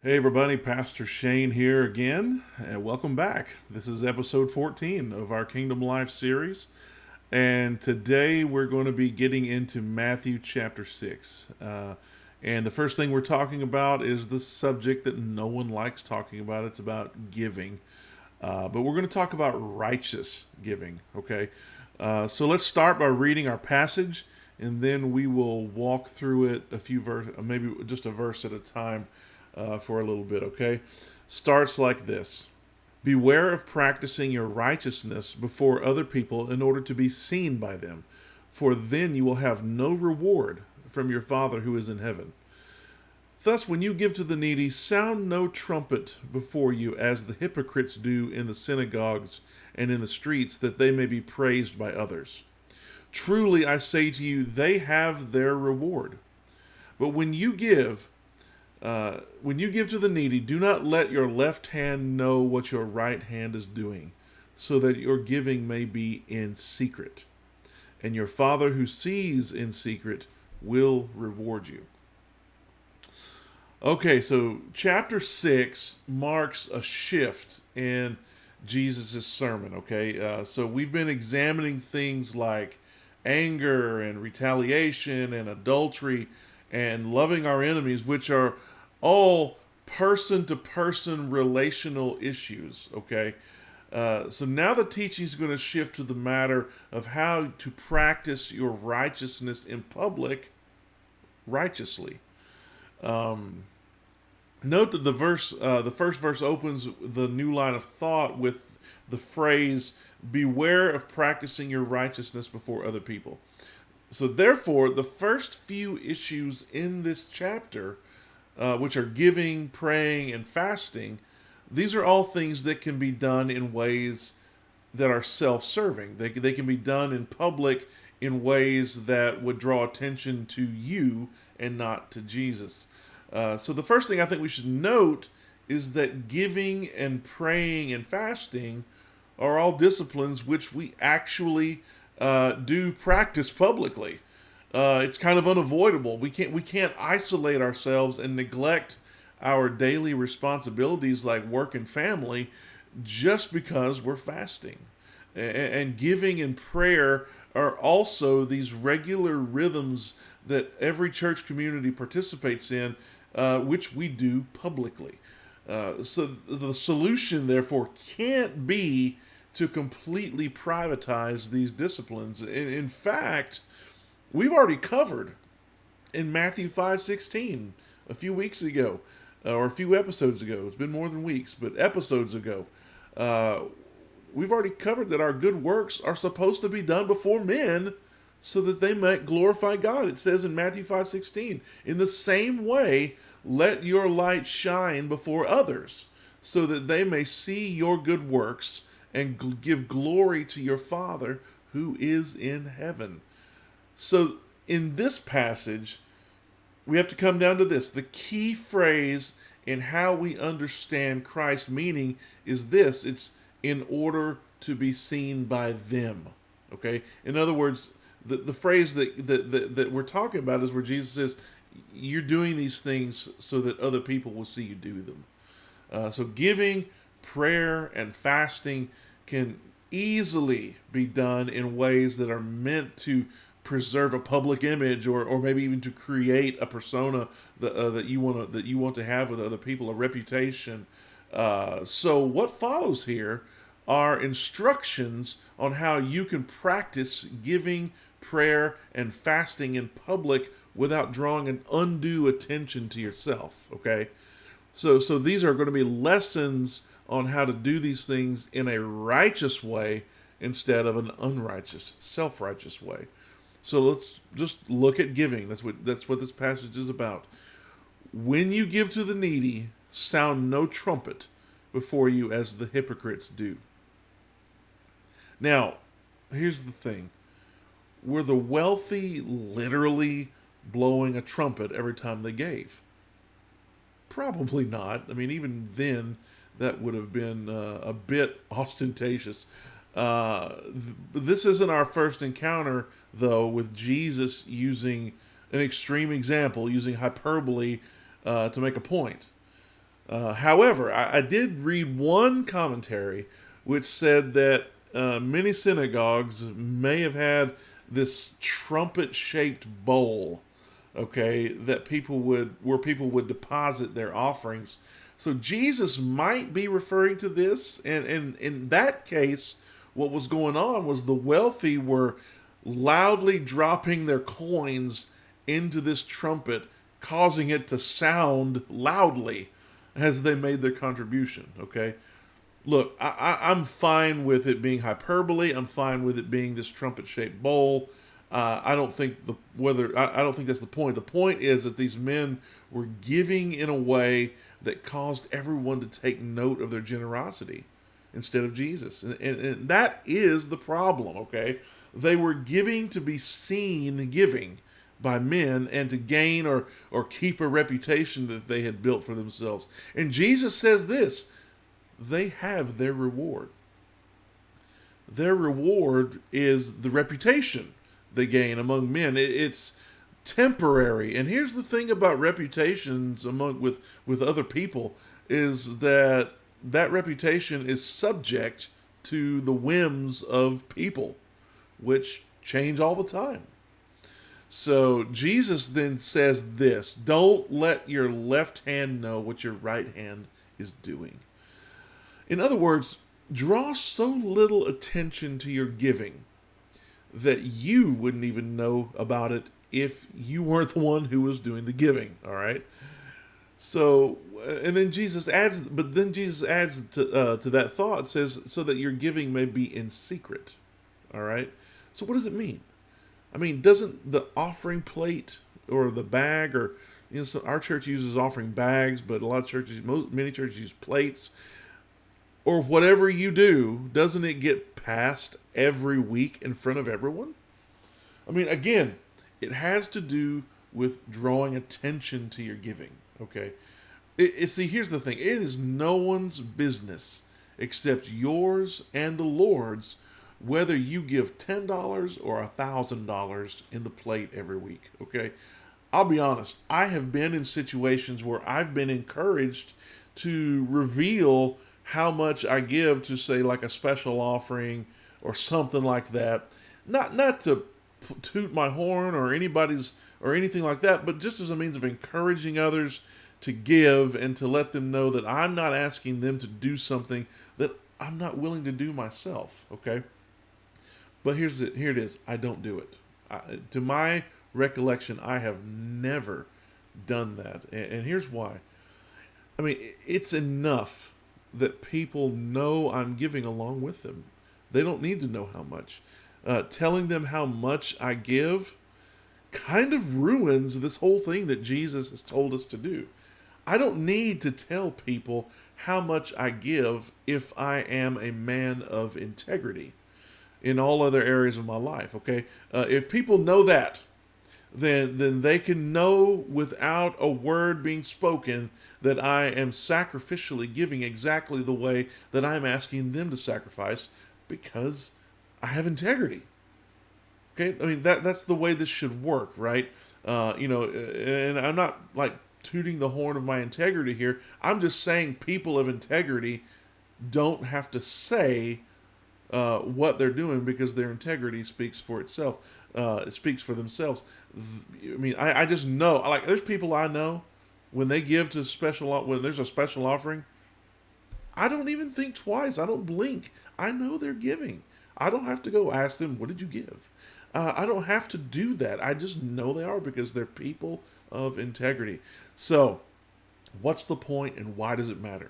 Hey everybody, Pastor Shane here again, and welcome back. This is episode 14 of our Kingdom Life series, and today we're going to be getting into Matthew chapter 6. And the first thing we're talking about is the subject that no one likes talking about. It's about giving. But we're going to talk about righteous giving, okay? So let's start by reading our passage, and then we will walk through it a few verses, maybe just a verse at a time for a little bit, okay? Starts like this. Beware of practicing your righteousness before other people in order to be seen by them, for then you will have no reward from your Father who is in heaven. Thus, when you give to the needy, sound no trumpet before you, as the hypocrites do in the synagogues and in the streets, that they may be praised by others. Truly, I say to you, they have their reward. But when you give to the needy, do not let your left hand know what your right hand is doing, so that your giving may be in secret. And your Father who sees in secret will reward you. Okay, so chapter 6 marks a shift in Jesus' sermon, okay? So we've been examining things like anger and retaliation and adultery and loving our enemies, which are all person to person relational issues, okay? So now the teaching is going to shift to the matter of how to practice your righteousness in public righteously. Note that the first verse opens the new line of thought with the phrase, beware of practicing your righteousness before other people. So therefore, the first few issues in this chapter, which are giving, praying, and fasting, these are all things that can be done in ways that are self-serving. They can be done in public in ways that would draw attention to you and not to Jesus. So the first thing I think we should note is that giving and praying and fasting are all disciplines which we actually do practice publicly. It's kind of unavoidable. We can't isolate ourselves and neglect our daily responsibilities like work and family just because we're fasting. And giving and prayer are also these regular rhythms that every church community participates in, which we do publicly. So the solution, therefore, can't be to completely privatize these disciplines. In fact, we've already covered in Matthew 5:16 a few weeks ago, or a few episodes ago. It's been more than weeks, but episodes ago. We've already covered that our good works are supposed to be done before men so that they might glorify God. It says in Matthew 5:16, in the same way, let your light shine before others so that they may see your good works and give glory to your Father who is in heaven. So in this passage, we have to come down to this. The key phrase in how we understand Christ's meaning is this. It's in order to be seen by them. Okay? In other words, the phrase that we're talking about is where Jesus says, you're doing these things so that other people will see you do them. So giving, prayer, and fasting can easily be done in ways that are meant to preserve a public image, or maybe even to create a persona that you want to have with other people, a reputation. So what follows here are instructions on how you can practice giving, prayer, and fasting in public without drawing an undue attention to yourself. Okay, so these are going to be lessons on how to do these things in a righteous way instead of an unrighteous, self-righteous way. So let's just look at giving. That's what this passage is about. When you give to the needy, sound no trumpet before you as the hypocrites do. Now, here's the thing. Were the wealthy literally blowing a trumpet every time they gave? Probably not. I mean, even then, that would have been a bit ostentatious. This isn't our first encounter, though, with Jesus using an extreme example, using hyperbole to make a point. However, I did read one commentary which said that many synagogues may have had this trumpet-shaped bowl, okay, that people would deposit their offerings. So Jesus might be referring to this, and in that case, what was going on was the wealthy were loudly dropping their coins into this trumpet, causing it to sound loudly as they made their contribution. Okay, look, I'm fine with it being hyperbole. I'm fine with it being this trumpet-shaped bowl. I don't think I don't think that's the point. The point is that these men were giving in a way that caused everyone to take note of their generosity instead of Jesus, and that is the problem. Okay, they were giving to be seen giving by men and to gain or keep a reputation that they had built for themselves. And Jesus says this: they have their reward. Their reward is the reputation they gain among men. It's temporary. And here's the thing about reputations among with other people is that that reputation is subject to the whims of people, which change all the time. So Jesus then says this: don't let your left hand know what your right hand is doing. In other words, draw so little attention to your giving that you wouldn't even know about it if you weren't the one who was doing the giving. All right. So, and then Jesus adds to that thought, says, so that your giving may be in secret. All right. So what does it mean? I mean, doesn't the offering plate or the bag, or so our church uses offering bags, but a lot of churches, many churches use plates, or whatever you do, doesn't it get passed every week in front of everyone? I mean, again, it has to do with drawing attention to your giving. Okay, see, here's the thing: it is no one's business except yours and the Lord's whether you give $10 or $1,000 in the plate every week. Okay, I'll be honest. I have been in situations where I've been encouraged to reveal how much I give to, say, like a special offering or something like that. Not to toot my horn or anything like that, but just as a means of encouraging others to give and to let them know that I'm not asking them to do something that I'm not willing to do myself. Okay. But here it is. I don't do it. To my recollection, I have never done that. And here's why. I mean, it's enough that people know I'm giving along with them. They don't need to know how much. Telling them how much I give kind of ruins this whole thing that Jesus has told us to do. I don't need to tell people how much I give if I am a man of integrity in all other areas of my life. Okay, if people know that, then they can know without a word being spoken that I am sacrificially giving exactly the way that I'm asking them to sacrifice, because I have integrity. Okay, I mean that's the way this should work, right? And I'm not like tooting the horn of my integrity here. I'm just saying people of integrity don't have to say what they're doing, because their integrity speaks for itself. It speaks for themselves. I mean, I just know, like, there's people I know when they give to when there's a special offering, I don't even think twice. I don't blink. I know they're giving. I don't have to go ask them, what did you give? I don't have to do that. I just know they are, because they're people of integrity. So, what's the point and why does it matter?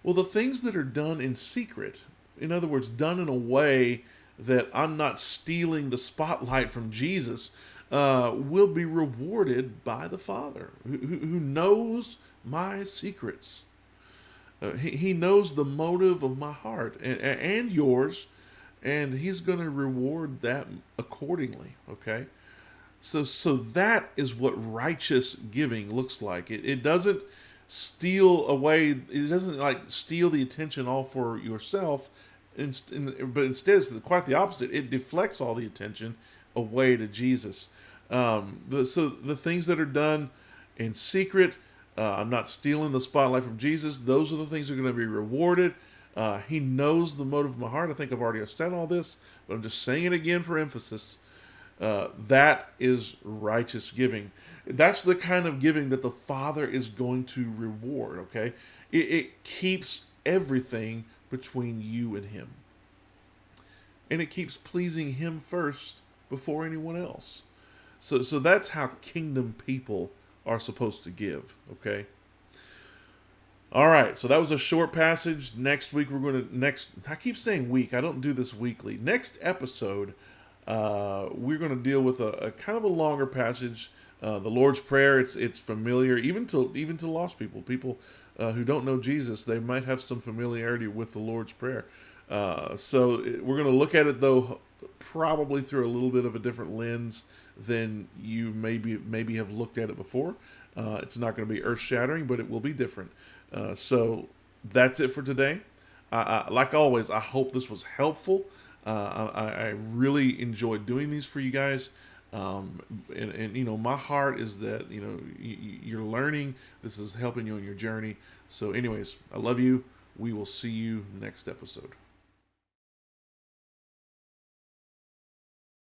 Well, the things that are done in secret, in other words, done in a way that I'm not stealing the spotlight from Jesus, will be rewarded by the Father, who knows my secrets. He knows the motive of my heart and yours, and he's going to reward that accordingly. Okay, so that is what righteous giving looks like. It doesn't steal away. It doesn't like steal the attention all for yourself. But instead, it's quite the opposite. It deflects all the attention away to Jesus. So the things that are done in secret, I'm not stealing the spotlight from Jesus. Those are the things that are going to be rewarded. He knows the motive of my heart. I think I've already said all this, but I'm just saying it again for emphasis. That is righteous giving. That's the kind of giving that the Father is going to reward, okay? It keeps everything between you and Him. And it keeps pleasing Him first before anyone else. So that's how kingdom people are supposed to give, okay? All right, so that was a short passage. Next week I keep saying week. I don't do this weekly. Next episode, we're going to deal with a kind of a longer passage. The Lord's Prayer. It's familiar even to lost people who don't know Jesus. They might have some familiarity with the Lord's Prayer. So we're going to look at it though probably through a little bit of a different lens than you maybe have looked at it before. It's not going to be earth shattering, but it will be different. So that's it for today. Like always, I hope this was helpful. I really enjoyed doing these for you guys. And you know, my heart is that, you know, you're learning. This is helping you on your journey. So anyways, I love you. We will see you next episode.